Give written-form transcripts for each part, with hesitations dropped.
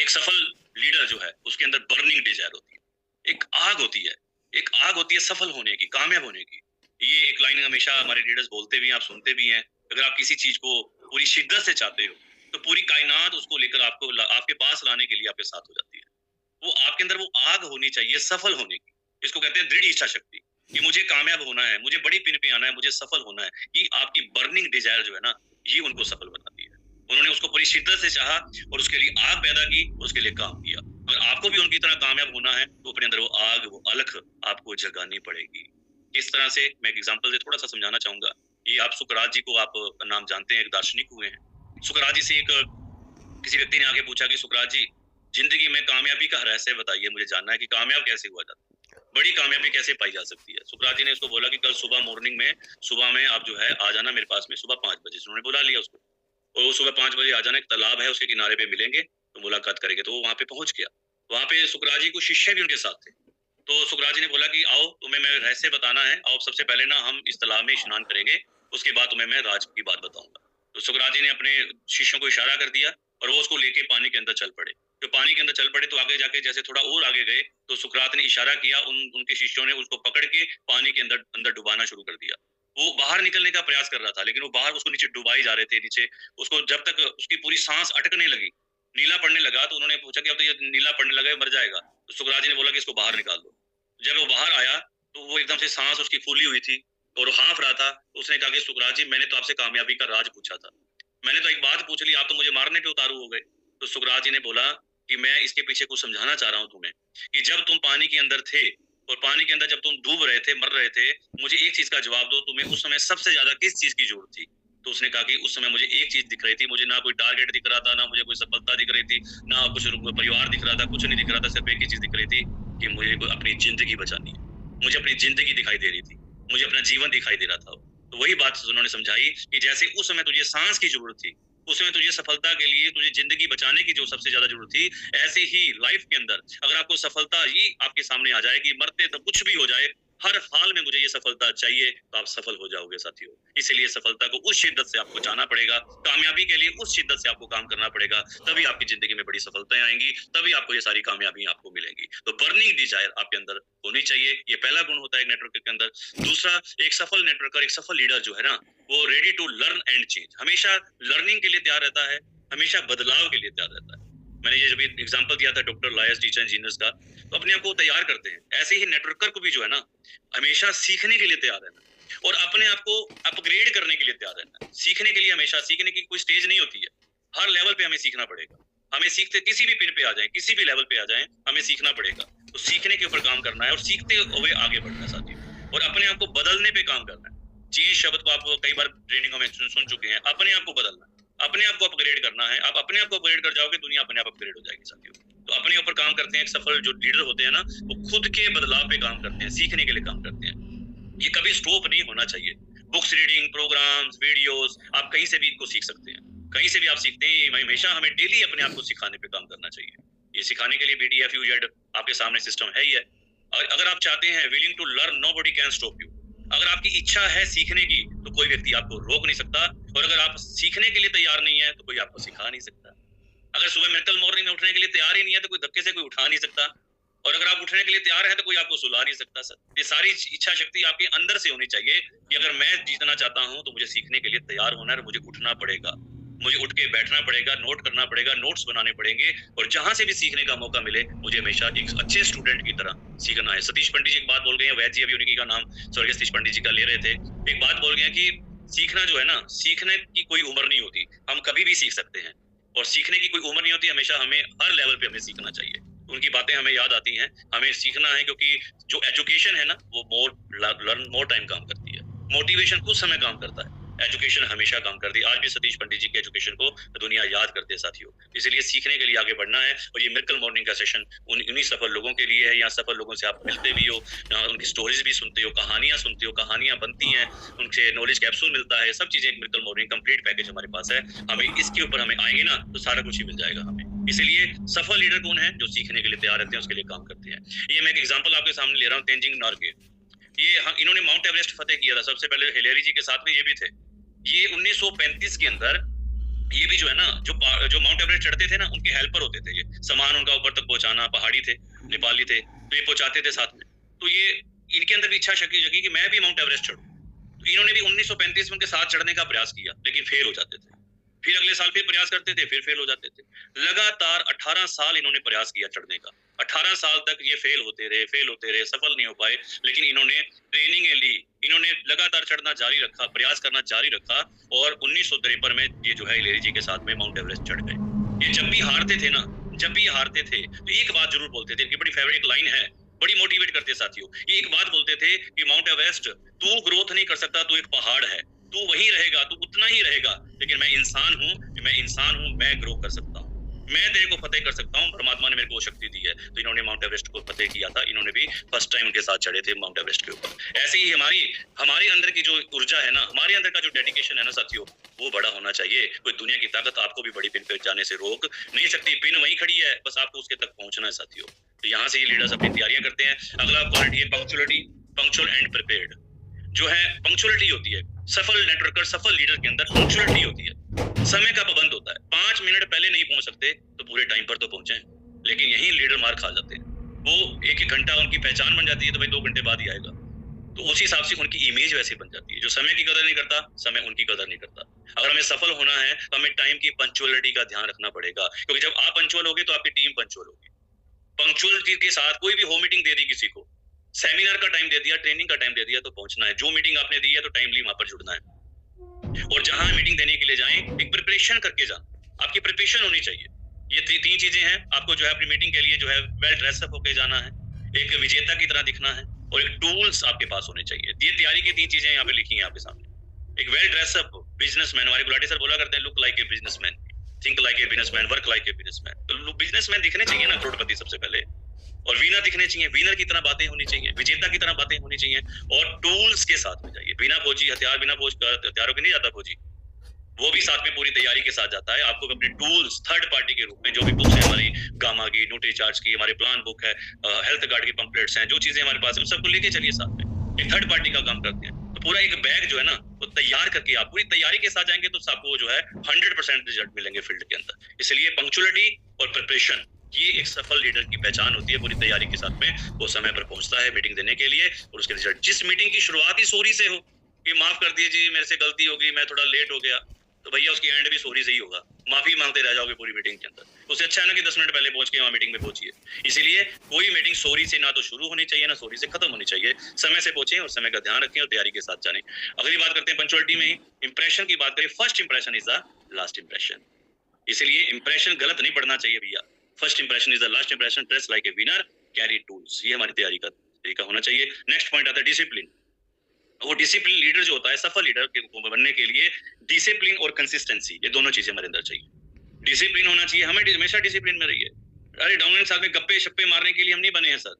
एक सफल लीडर जो है उसके अंदर बर्निंग डिजायर होती है, एक आग होती है, एक आग होती है सफल होने की, कामयाब होने की। ये एक लाइन हमेशा हमारे लीडर्स बोलते भी हैं, आप सुनते भी हैं। अगर आप किसी चीज को पूरी शिद्दत से चाहते हो तो पूरी कायनात उसको लेकर आपके पास लाने के लिए आपके साथ हो जाती है। वो आपके अंदर वो आग होनी चाहिए सफल होने की। इसको कहते हैं दृढ़ इच्छा शक्ति कि मुझे कामयाब होना है, मुझे बड़ी पिन पे आना है, मुझे सफल होना है। ये आपकी बर्निंग डिजायर जो है ना, ये उनको सफल बनाती है। उन्होंने उसको पूरी शिद्दत से चाहा और उसके लिए आग पैदा की, उसके लिए काम किया। अगर आपको भी उनकी तरह कामयाब होना है तो अपने अंदर वो आग, वो अलख आपको जगानी पड़ेगी। इस तरह से मैं एक एग्जांपल से थोड़ा सा समझाना चाहूंगा। ये आप सुकरात जी को आप नाम जानते हैं, एक दार्शनिक हुए हैं। सुकरात जी से एक किसी व्यक्ति ने आगे पूछा कि सुकरात जी, जिंदगी में कामयाबी का रहस्य बताइए, मुझे जानना है कि कामयाब कैसे हुआ जाता है, बड़ी कामयाबी कैसे पाई जा सकती है। सुकरात जी ने उसको बोला कि कल सुबह मॉर्निंग में, सुबह में आप जो है आ जाना मेरे पास में सुबह 5 बजे। उन्होंने बुला लिया उसको और वो सुबह 5 बजे आ जाना, एक तालाब है उसके किनारे पे मिलेंगे तो मुलाकात करेंगे। तो वो वहां पे पहुंच गया। वहां पे सुकरात जी को शिष्य भी उनके साथ थे। तो सुकरात जी ने बोला कि आओ, तुम्हें मैं रहस्य बताना है, आओ सबसे पहले ना हम इस तालाब में स्नान करेंगे, उसके बाद तुम्हें मैं राज की बात बताऊंगा। तो सुकरात जी ने अपने शिष्यों को इशारा कर दिया और वो उसको लेके पानी के अंदर चल पड़े। जो पानी के अंदर चल पड़े तो आगे जाके जैसे थोड़ा और आगे गए तो सुकरात ने इशारा किया, उनके शिष्यों ने उसको पकड़ के पानी के अंदर अंदर डुबाना शुरू कर दिया। वो बाहर निकलने का प्रयास कर रहा था लेकिन वो बाहर उसको नीचे डुबाई जा रहे थे नीचे। उसको जब तक उसकी पूरी सांस अटकने लगी, नीला पड़ने लगा, तो उन्होंने पूछा कि अब तो ये नीला पड़ने लगा है, मर जाएगा। तो सुकरात जी ने बोला कि इसको बाहर निकाल दो। जब वो बाहर आया तो वो एकदम से सांस उसकी फूली हुई थी और हाँफ रहा था। उसने कहा कि सुकरात जी, मैंने तो आपसे कामयाबी का राज पूछा था, मैंने तो एक बात पूछ ली, आप तो मुझे मारने पे उतारू हो गए। तो सुकरात जी ने बोला कि मैं इसके पीछे कुछ समझाना चाह रहा हूँ तुम्हें, कि जब तुम पानी के अंदर थे और पानी के अंदर जब तुम डूब रहे थे, मर रहे थे, मुझे एक चीज का जवाब दो, तुम्हें उस समय सबसे ज्यादा किस चीज की जरूरत थी। तो उसने कहा कि उस समय मुझे एक चीज दिख रही थी, मुझे ना कोई टारगेट दिख रहा था, ना मुझे कोई सफलता दिख रही थी, ना कुछ परिवार दिख रहा था, कुछ नहीं दिख रहा था, सिर्फ एक ही चीज दिख रही थी कि मुझे अपनी जिंदगी बचानी है। मुझे अपनी जिंदगी दिखाई दे रही थी, मुझे अपना जीवन दिखाई दे रहा था। तो वही बात उन्होंने समझाई कि जैसे उस समय तुझे सांस की जरूरत थी, उस समय तुझे सफलता के लिए, तुझे जिंदगी बचाने की जो सबसे ज्यादा जरूरत थी, ऐसे ही लाइफ के अंदर अगर आपको सफलता ही आपके सामने आ जाए कि मरते तो कुछ भी हो जाए, हर हाल में मुझे ये सफलता चाहिए, तो आप सफल हो जाओगे साथियों। इसलिए सफलता को उस शिद्दत से आपको जाना पड़ेगा, कामयाबी के लिए उस शिद्दत से आपको काम करना पड़ेगा, तभी आपकी जिंदगी में बड़ी सफलताएं आएंगी, तभी आपको ये सारी कामयाबी आपको मिलेंगी। तो बर्निंग डिजायर आपके अंदर होनी चाहिए, ये पहला गुण होता है एक नेटवर्कर के अंदर। दूसरा, एक सफल नेटवर्कर, एक सफल लीडर जो है ना, वो ready to learn and change, हमेशा लर्निंग के लिए तैयार रहता है, हमेशा बदलाव के लिए तैयार रहता है। मैंने ये जब एग्जांपल दिया था डॉक्टर लायस टीचर इंजीनियर्स का, तो अपने आप को तैयार करते हैं। ऐसे ही नेटवर्कर को भी जो है ना, हमेशा सीखने के लिए तैयार रहना और अपने आप को अपग्रेड करने के लिए तैयार रहना। सीखने के लिए हमेशा, सीखने की कोई स्टेज नहीं होती है, हर लेवल पे हमें सीखना पड़ेगा। हमें सीखते किसी भी पिन पे आ जाए, किसी भी लेवल पे आ जाए, हमें सीखना पड़ेगा। तो सीखने के ऊपर काम करना है और सीखते हुए आगे बढ़ना है साथियों, और अपने आप को बदलने पे काम करना है। चेंज शब्द को आप कई बार ट्रेनिंगों में सुन चुके हैं। अपने आप को बदलना, अपने आप को अपग्रेड करना है। आप अपने आप को अपग्रेड कर जाओगे, दुनिया अपने आप अपग्रेड हो जाएगी साथियों। तो अपने ऊपर काम करते हैं। एक सफल जो लीडर होते हैं ना, वो खुद के बदलाव पे काम करते हैं, सीखने के लिए काम करते हैं। ये कभी स्टॉप नहीं होना चाहिए। बुक्स रीडिंग, प्रोग्राम्स, वीडियोस, आप कहीं से भी इनको सीख सकते हैं, कहीं से भी आप सीखते हैं। हमेशा हमें डेली अपने आप को सिखाने पे काम करना चाहिए। ये सिखाने के लिए BDF UZ आपके सामने सिस्टम है ही है। और अगर आप चाहते हैं, willing to learn, nobody can stop you. अगर आपकी इच्छा है सीखने की तो कोई व्यक्ति आपको रोक नहीं सकता, और अगर आप सीखने के लिए तैयार नहीं है तो कोई आपको सिखा नहीं सकता। अगर सुबह मिरेकल मॉर्निंग में उठने के लिए तैयार ही नहीं है तो कोई धक्के से कोई उठा नहीं सकता, और अगर आप उठने के लिए तैयार है तो कोई आपको सुला नहीं सकता। सर, ये सारी इच्छा शक्ति आपके अंदर से होनी चाहिए कि अगर मैं जीतना चाहता हूं तो मुझे सीखने के लिए तैयार होना है, मुझे उठना पड़ेगा, मुझे उठ के बैठना पड़ेगा, नोट करना पड़ेगा, नोट्स बनाने पड़ेंगे, और जहां से भी सीखने का मौका मिले मुझे हमेशा एक अच्छे स्टूडेंट की तरह सीखना है। सतीश पंडित जी एक बात बोल गए हैं, वैद्य जी अभी उन्हीं का नाम स्वर्गीय सतीश पंडित जी का ले रहे थे। एक बात बोल गए कि सीखना जो है ना, सीखने की कोई उम्र नहीं होती, हम कभी भी सीख सकते हैं, और सीखने की कोई उम्र नहीं होती, हमेशा हमें हर लेवल पे हमें सीखना चाहिए। उनकी बातें हमें याद आती हैं, हमें सीखना है, क्योंकि जो एजुकेशन है ना, वो मोर टाइम काम करती है, मोटिवेशन कुछ समय काम करता है, एजुकेशन हमेशा काम करती है। आज भी सतीश पंडित जी के एजुकेशन को दुनिया याद करती है साथियों। इसलिए सीखने के लिए आगे बढ़ना है, और ये मिरेकल मॉर्निंग का सेशन उन्हीं सफल लोगों के लिए है। यहाँ सफल लोगों से आप मिलते भी हो, उनकी स्टोरीज भी सुनते हो, कहानियां सुनते हो, कहानियां बनती हैं, उनसे नॉलेज कैप्सूल मिलता है, सब चीजें। मिरेकल मॉर्निंग कंप्लीट पैकेज हमारे पास है। हमें इसके ऊपर हमें आएंगे ना तो सारा कुछ ही मिल जाएगा हमें। इसलिए सफल लीडर कौन है? जो सीखने के लिए तैयार रहते हैं, उसके लिए काम करते हैं। ये मैं एक एग्जांपल आपके सामने ले रहा हूँ, तेंजिंग नॉर्गे। ये इन्होंने माउंट एवरेस्ट फतेह किया था, सबसे पहले हिलेरी जी के साथ में ये भी थे। ये 1935 के अंदर ये भी जो है ना, जो माउंट एवरेस्ट चढ़ते थे ना, उनके हेल्पर होते थे ये। सामान उनका ऊपर तक पहुंचाना, पहाड़ी थे, नेपाली थे, तो ये पहुंचाते थे साथ में। तो ये इनके अंदर भी इच्छा शक्ति जगी कि मैं भी माउंट एवरेस्ट चढ़ूं। तो इन्होंने भी 1935 में उनके साथ चढ़ने का प्रयास किया, लेकिन फेल हो जाते थे। फिर अगले साल फिर प्रयास करते थे, फिर फेल हो जाते थे। लगातार 18 साल इन्होंने प्रयास किया चढ़ने का। 18 साल तक ये फेल होते रहे, सफल नहीं हो पाए, लेकिन इन्होंने ट्रेनिंग ली, इन्होंने लगातार चढ़ना जारी रखा, प्रयास करना जारी रखा, और 1953 में ये जो है हिलेरी जी के साथ में माउंट एवरेस्ट चढ़ गए। ये जब भी हारते थे ना, जब भी हारते थे तो एक बात जरूर बोलते थे, इनकी बड़ी फेवरेट एक लाइन है, बड़ी मोटिवेट करते साथियों। ये एक बात बोलते थे कि माउंट एवरेस्ट, तू ग्रोथ नहीं कर सकता, तू एक पहाड़ है, तू वही रहेगा, तू उतना ही रहेगा, लेकिन मैं इंसान हूं, मैं ग्रो कर सकता हूं, मैं तेरे को फतेह कर सकता हूं, परमात्मा ने मेरे को शक्ति दी है। तो इन्होंने माउंट एवरेस्ट को फतेह किया था, इन्होंने भी फर्स्ट टाइम उनके साथ चढ़े थे माउंट एवरेस्ट के ऊपर। ऐसे ही हमारे अंदर की जो ऊर्जा है ना, हमारे अंदर का जो डेडिकेशन है ना साथियों, वो बड़ा होना चाहिए। कोई दुनिया की ताकत आपको भी बड़ी पिन पे जाने से रोक नहीं सकती, पिन वहीं खड़ी है, बस आपको उसके तक पहुंचना है साथियों। तो यहाँ से ये लीडर्स अपनी तैयारियां करते हैं। अगला क्वालिटी है पंक्चुअलिटी, पंक्चुअल एंड प्रिपेयर्ड। जो है पंक्चुअलिटी होती है, सफल नेटवर्कर, सफल लीडर के अंदर पंक्चुअलिटी होती है, समय का पाबंद होता है। 5 मिनट पहले नहीं पहुंच सकते तो पूरे टाइम पर तो पहुंचे, लेकिन यही लीडर मार खा जाते हैं। वो एक घंटा उनकी पहचान बन जाती है, तो भाई 2 घंटे बाद ही आएगा, तो उसी हिसाब से उनकी इमेज वैसे बन जाती है। जो समय की कदर नहीं करता, समय उनकी कदर नहीं करता। अगर हमें सफल होना है तो हमें टाइम की पंक्चुअलिटी का ध्यान रखना पड़ेगा, क्योंकि जब आप पंक्चुअल होगे तो आपकी टीम पंक्चुअल होगी। पंक्चुअलिटी के साथ कोई भी होम मीटिंग दे दी, किसी को सेमिनार का टाइम दे दिया, ट्रेनिंग का टाइम दे दिया, तो पहुंचना है। जो मीटिंग आपने दी है तो टाइमली वहां पर जुड़ना है, और जहां मीटिंग देने के लिए जाएं, एक प्रिपरेशन करके जाना। आपकी प्रिपरेशन होनी चाहिए। ये 3 चीजें हैं। आपको जो है अपनी मीटिंग के लिए जो है वेल ड्रेसअप होके जाना है, एक विजेता की तरह दिखना है, और एक टूल्स आपके पास होने चाहिए। ये तैयारी की 3 चीजें यहाँ पे लिखी हैं आपके सामने। एक वेल ड्रेसअप बिजनेसमैन, हमारे गुलाटी सर बोला करते हैं, look like a businessman, think like a businessman, work like a businessman. तो बिजनेसमैन दिखने चाहिए ना करोड़पति सबसे पहले, और विनर दिखने चाहिए, विनर की तरह बातें होनी चाहिए, विजेता की तरह बातें होनी चाहिए, और टूल्स के साथ में जाइए। बिना फौजी हथियार, बिना फौज हथियारों के नहीं जाता फौजी, वो भी साथ में पूरी तैयारी के साथ जाता है। आपको अपने टूल्स थर्ड पार्टी के रूप में, जो भी बुक्स है हमारी, गामा की, न्यूट्री चार्ज की, हमारे प्लान बुक है, हेल्थ गार्ड की पंपलेट्स हैं, जो चीजें हमारे पास है उन सबको लेके चलिए साथ में। एक थर्ड पार्टी का काम करते हैं, तो पूरा एक बैग जो है ना वो तैयार करके आप पूरी तैयारी के साथ जाएंगे तो आपको जो है 100% रिजल्ट मिलेंगे फील्ड के अंदर। इसलिए पंक्चुअलिटी और प्रिपरेशन, ये एक सफल लीडर की पहचान होती है। पूरी तैयारी के साथ में वो समय पर पहुंचता है मीटिंग देने के लिए, और उसके रिजल्ट, जिस मीटिंग की शुरुआत ही सॉरी से हो कि माफ कर दीजिए जी, मेरे से गलती हो गई, मैं थोड़ा लेट हो गया, तो भैया उसकी एंड भी सॉरी से ही होगा, माफी मांगते रह जाओगे पूरी मीटिंग के अंदर। उससे अच्छा है ना कि 10 मिनट पहले पहुंच के वहां मीटिंग में पहुंचिए। इसीलिए कोई मीटिंग सॉरी से ना तो शुरू होनी चाहिए, ना सॉरी से खत्म होनी चाहिए। समय से पहुंचे और समय का ध्यान रखें और तैयारी के साथ जाने। अगली बात करते हैं पंक्चुअलिटी में ही, इंप्रेशन की बात करें। First impression is the last impression. इसलिए इंप्रेशन गलत नहीं पड़ना चाहिए भैया। First impression is the last impression, dress like a winner, carry tools. ये हमारी तैयारी का तरीका होना चाहिए। नेक्स्ट पॉइंट आता है डिसिप्लिन। वो डिसिप्लिन लीडर जो होता है, सफल लीडर बनने के लिए डिसिप्लिन और कंसिस्टेंसी, ये दोनों चीजें हमारे अंदर चाहिए। डिसिप्लिन होना चाहिए, हमें हमेशा डिसिप्लिन में रहिए। अरे डाउनलाइन साहब में गप्पे शप्पे मारने के लिए हम नहीं बने हैं सर,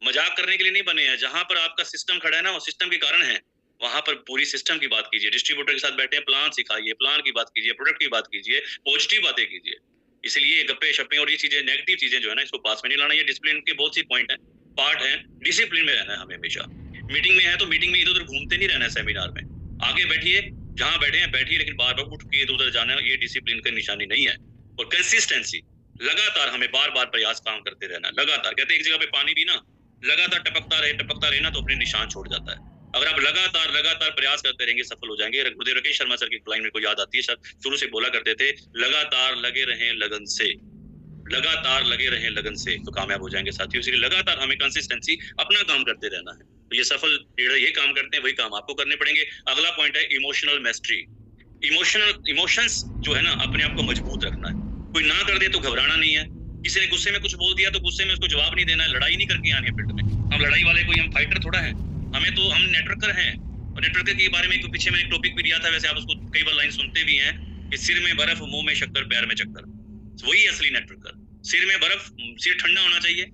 मजाक करने के लिए नहीं बने हैं। जहां पर आपका सिस्टम खड़ा है ना, वो सिस्टम के कारण है, वहां पर पूरी सिस्टम की बात कीजिए। डिस्ट्रीब्यूटर के साथ बैठे हैं, प्लान सिखाइए, प्लान की बात कीजिए, प्रोडक्ट की बात कीजिए, पॉजिटिव बातें कीजिए। इसलिए गप्पे शप्पे और ये चीजें, नेगेटिव चीजें जो है ना, इसको पास में नहीं लाना। ये डिसिप्लिन के बहुत सी पॉइंट है, पार्ट है। डिसिप्लिन में रहना है हमें हमेशा। मीटिंग में है तो मीटिंग में इधर उधर घूमते नहीं रहना है। सेमिनार में आगे बैठिए, जहां बैठे हैं बैठिए, लेकिन बार बार उठ के इधर उधर जाना, ये डिसिप्लिन की निशानी नहीं है। और कंसिस्टेंसी, लगातार हमें बार बार प्रयास काम करते रहना। लगातार कहते हैं एक जगह पे पानी भी ना लगातार टपकता रहे ना तो अपने निशान छोड़ जाता है। अगर आप लगातार प्रयास करते रहेंगे, सफल हो जाएंगे। गुरुदेव राकेश शर्मा सर की लाइन मेरे को याद आती है, सर शुरू से बोला करते थे, लगातार लगे रहें लगन से, लगातार लगे रहें लगन से तो कामयाब हो जाएंगे साथियों। इसलिए लगातार हमें कंसिस्टेंसी, अपना काम करते रहना है। तो ये सफल लीडर ये काम करते हैं, वही काम आपको करने पड़ेंगे। अगला पॉइंट है इमोशनल मैस्ट्री। इमोशंस जो है ना, अपने आप को मजबूत रखना है। कोई ना कर दे तो घबराना नहीं है। किसी ने गुस्से में कुछ बोल दिया तो गुस्से में उसको जवाब नहीं देना है। लड़ाई नहीं करके आनी है फील्ड में। हम लड़ाई वाले कोई, हम फाइटर थोड़ा है। हम नेटवर्कर हैं, और नेटवर्कर के बारे में पीछे मैंने एक टॉपिक भी दिया था, वैसे आप उसको कई बार लाइन सुनते भी हैं कि सिर में बर्फ, मुंह में शक्कर, पैर में चक्कर। वही असली नेटवर्कर। सिर में बर्फ, सिर ठंडा होना चाहिए,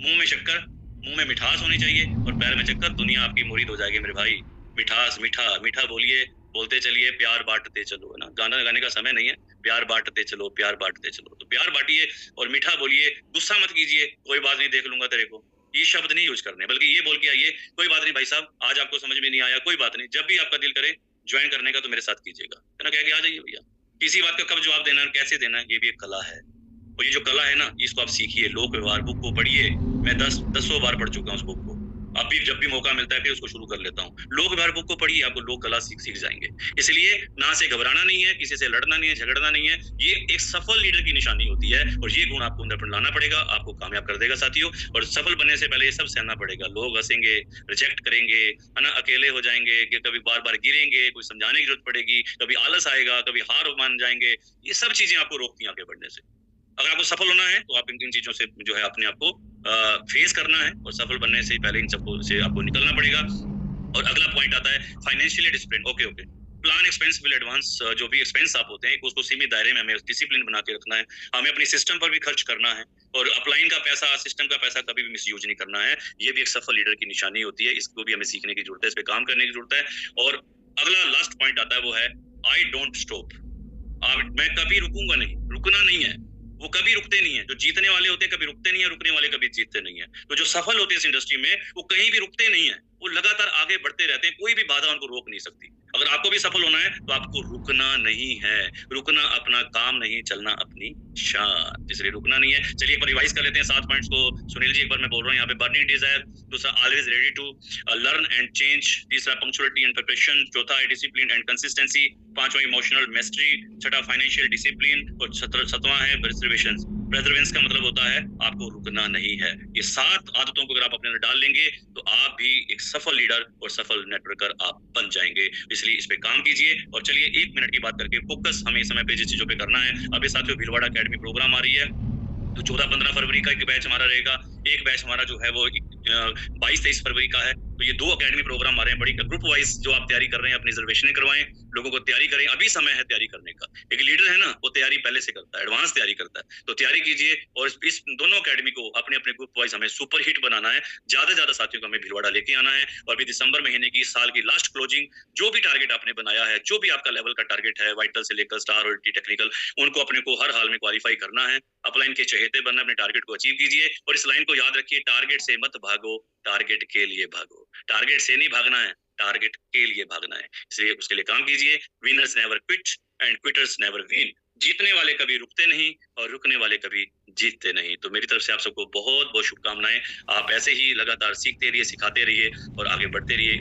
मुंह में शक्कर, मुंह में मिठास होनी चाहिए, और पैर में चक्कर। दुनिया आपकी मुरीद हो जाएगी मेरे भाई। मिठास, मीठा मीठा बोलिए, बोलते चलिए, प्यार बांटते चलो, है ना। गाना गाने का समय नहीं है, प्यार बांटते चलो, प्यार बांटते चलो। तो प्यार बांटिए और मीठा बोलिए। गुस्सा मत कीजिए, कोई बात नहीं, देख लूंगा तेरे को, ये शब्द नहीं यूज करने, बल्कि ये बोल के आइए, कोई बात नहीं भाई साहब, आज आपको समझ में नहीं आया, कोई बात नहीं, जब भी आपका दिल करे ज्वाइन करने का तो मेरे साथ कीजिएगा, है ना। कह के आ जाइए भैया। किसी बात का कब जवाब देना है, कैसे देना है, ये भी एक कला है। और ये जो कला है ना, इसको आप सीखिए, लोक व्यवहार बुक को पढ़िए। मैं 10 बार पढ़ चुका हूँ उस बुक को। अभी जब भी मौका मिलता है फिर उसको शुरू कर लेता हूँ। लोक व्यवहार बुक को पढ़िए, आपको लोक कला सीख जाएंगे। इसलिए ना से घबराना नहीं है, किसी से लड़ना नहीं है, झगड़ना नहीं है। ये एक सफल लीडर की निशानी होती है और ये गुण आपको अंदर लाना पड़ेगा, आपको कामयाब कर देगा साथियों। और सफल बनने से पहले ये सब सहना पड़ेगा। लोग हंसेंगे, रिजेक्ट करेंगे, है ना, अकेले हो जाएंगे, कि कभी बार बार गिरेंगे, कोई समझाने की जरूरत पड़ेगी, कभी आलस आएगा, कभी हार मान जाएंगे। ये सब चीजें आपको रोकती हैं आगे बढ़ने से। अगर आपको सफल होना है तो आप इन चीजों से जो है अपने आप को फेस करना है, और सफल बनने से पहले इन सबको से आपको निकलना पड़ेगा। और अगला पॉइंट आता है financially discipline. Okay okay, plan expense will advance. जो भी एक्सपेंस आप होते हैं उसको सीमित दायरे में हमें डिसिप्लिन बना के रखना है। हमें अपनी सिस्टम पर भी खर्च करना है, और अपलाइन का पैसा, सिस्टम का पैसा कभी भी मिसयूज नहीं करना है। ये भी एक सफल लीडर की निशानी होती है। इसको भी हमें सीखने की जरूरत है, इस पे काम करने की जरूरत है। और अगला लास्ट पॉइंट आता है, वो है आई डोंट स्टॉप। मैं कभी रुकूंगा नहीं। रुकना नहीं है, वो कभी रुकते नहीं है। जो जीतने वाले होते हैं कभी रुकते नहीं है, रुकने वाले कभी जीतते नहीं है। तो जो सफल होते हैं इस इंडस्ट्री में, वो कहीं भी रुकते नहीं है, वो लगातार आगे बढ़ते रहते हैं। कोई भी बाधा उनको रोक नहीं सकती। अगर आपको भी सफल होना है तो आपको रुकना नहीं है। रुकना अपना काम नहीं, चलना अपनी शान। इसलिए रुकना नहीं है। चलिए एक बार रिवाइज कर लेते हैं 7 पॉइंट्स को। सुनील जी एक बार मैं बोल रहा हूँ यहाँ पे, बर्निंग डिजायर। दूसरा, always ready to learn and change. तीसरा, पंक्चुअलिटी एंड प्रिपरेशन। चौथा है डिसिप्लिन एंड कंसिस्टेंसी। पांचवा, इमोशनल मैस्टरी। छठा, फाइनेंशियल डिसिप्लिन। और सातवां है प्रिजर्वेशन। प्रेजर्वेंस का मतलब होता है आपको रुकना नहीं है। ये 7 आदतों को अगर आप अपने अंदर डाल लेंगे तो आप भी एक सफल लीडर और सफल नेटवर्कर आप बन जाएंगे। इसलिए इस पे काम कीजिए। और चलिए 1 मिनट की बात करके फोकस हमें समय पे जिस चीजों पे करना है। अभी साथियों भीलवाड़ा अकेडमी प्रोग्राम आ रही है, तो 14-15 फरवरी का एक बैच हमारा रहेगा। एक बैच हमारा जो है वो 22-23 फरवरी का है। तो ये 2 अकेडमी प्रोग्राम आ रहे हैं। बड़ी ग्रुप वाइज जो आप तैयारी कर रहे हैं, अपनी रिजर्वेशन करवाएं, लोगों को तैयारी करें। अभी समय है तैयारी करने का। एक लीडर है ना, वो तैयारी पहले से करता है, एडवांस तैयारी करता है। तो तैयारी कीजिए। और इस दोनों अकेडमी को अपने अपने ग्रुप वाइज हमें सुपर हिट बनाना है। ज्यादा से ज्यादा साथियों को हमें भीलवाड़ा लेके आना है। और अभी दिसंबर महीने की साल की लास्ट क्लोजिंग, जो भी टारगेट आपने बनाया है, जो भी आपका लेवल का टारगेट है, वाइटल से लेकर स्टार और टेक्निकल, उनको अपने को हर हाल में क्वालिफाई करना है। अपलाइन के चहेते बनना, अपने टारगेट को अचीव कीजिए। और इस लाइन को याद रखिए, टारगेट से मत भागो, टारगेट के लिए भागो। टारगेट से नहीं भागना है, टारगेट के लिए भागना है। इसलिए उसके लिए काम कीजिए। Winners never quit and quitters never win. जीतने वाले कभी रुकते नहीं और रुकने वाले कभी जीतते नहीं। तो मेरी तरफ से आप सबको बहुत बहुत शुभकामनाएं। आप ऐसे ही लगातार सीखते रहिए, सिखाते रहिए और आगे बढ़ते रहिए।